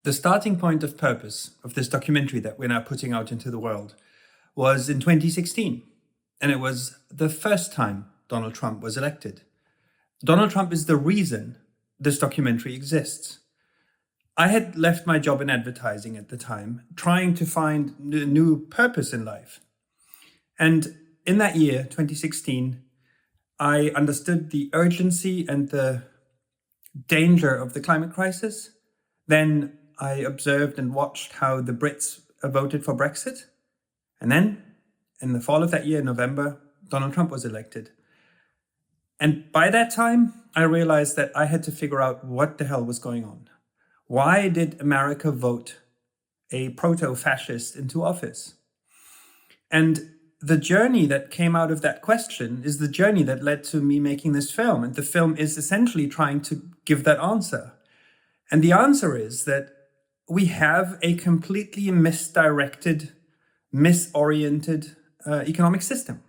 The starting point of purpose of this documentary that we're now putting out into the world was in 2016. And it was the first time Donald Trump was elected. Donald Trump is the reason this documentary exists. I had left my job in advertising at the time, trying to find a new purpose in life. And in that year, 2016, I understood the urgency and the danger of the climate crisis. Then I observed and watched how the Brits voted for Brexit. And then, in the fall of that year, November, Donald Trump was elected. And by that time, I realized that I had to figure out what the hell was going on. Why did America vote a proto-fascist into office? And the journey that came out of that question is the journey that led to me making this film. And the film is essentially trying to give that answer. And the answer is that we have a completely misdirected, misoriented economic system.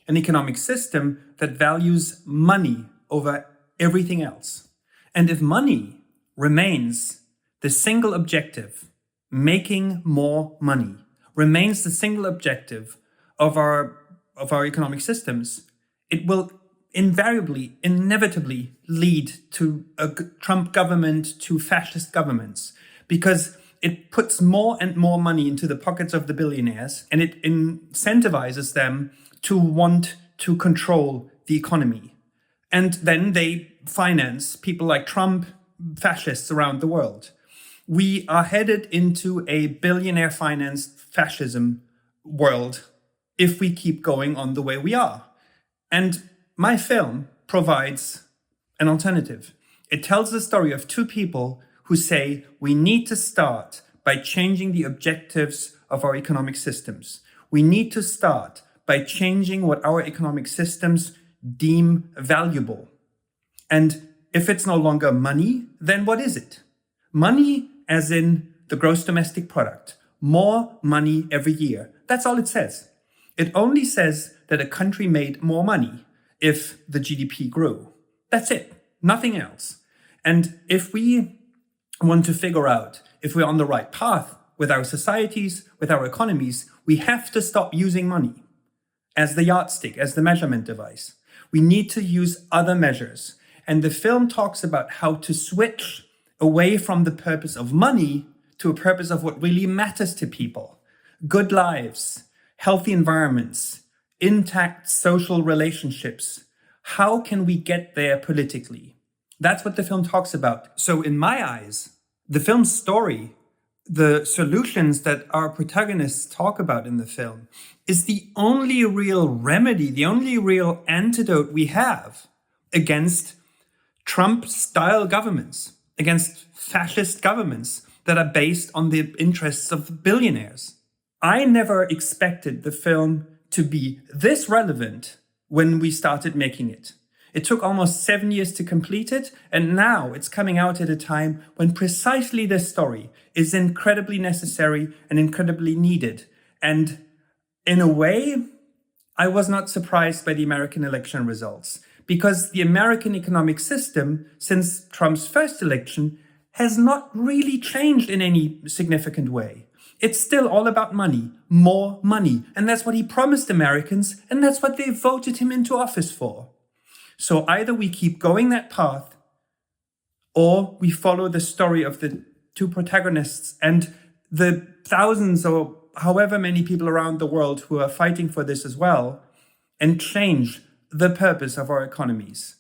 An economic system that values money over everything else. And if money remains the single objective, making more money, remains the single objective of our economic systems, it will invariably, inevitably lead to a Trump government, to fascist governments, because it puts more and more money into the pockets of the billionaires, and it incentivizes them to want to control the economy. And then they finance people like Trump, fascists around the world. We are headed into a billionaire-financed fascism world if we keep going on the way we are. And my film provides an alternative. It tells the story of two people who say we need to start by changing the objectives of our economic systems. We need to start by changing what our economic systems deem valuable. And if it's no longer money, then what is it? Money as in the gross domestic product. More money every year. That's all it says. It only says that a country made more money if the GDP grew. That's it. Nothing else. And if we want to figure out if we're on the right path with our societies, with our economies, we have to stop using money as the yardstick, as the measurement device. We need to use other measures. And the film talks about how to switch away from the purpose of money to a purpose of what really matters to people. Good lives, healthy environments, intact social relationships. How can we get there politically? That's what the film talks about. So in my eyes, the film's story, the solutions that our protagonists talk about in the film, is the only real remedy, the only real antidote we have against Trump-style governments, against fascist governments that are based on the interests of billionaires. I never expected the film to be this relevant when we started making it. It took almost 7 years to complete it, and now it's coming out at a time when precisely this story is incredibly necessary and incredibly needed. And in a way, I was not surprised by the American election results, because the American economic system, since Trump's first election, has not really changed in any significant way. It's still all about money, more money. And that's what he promised Americans, and that's what they voted him into office for. So either we keep going that path, or we follow the story of the two protagonists and the thousands or however many people around the world who are fighting for this as well, and change the purpose of our economies.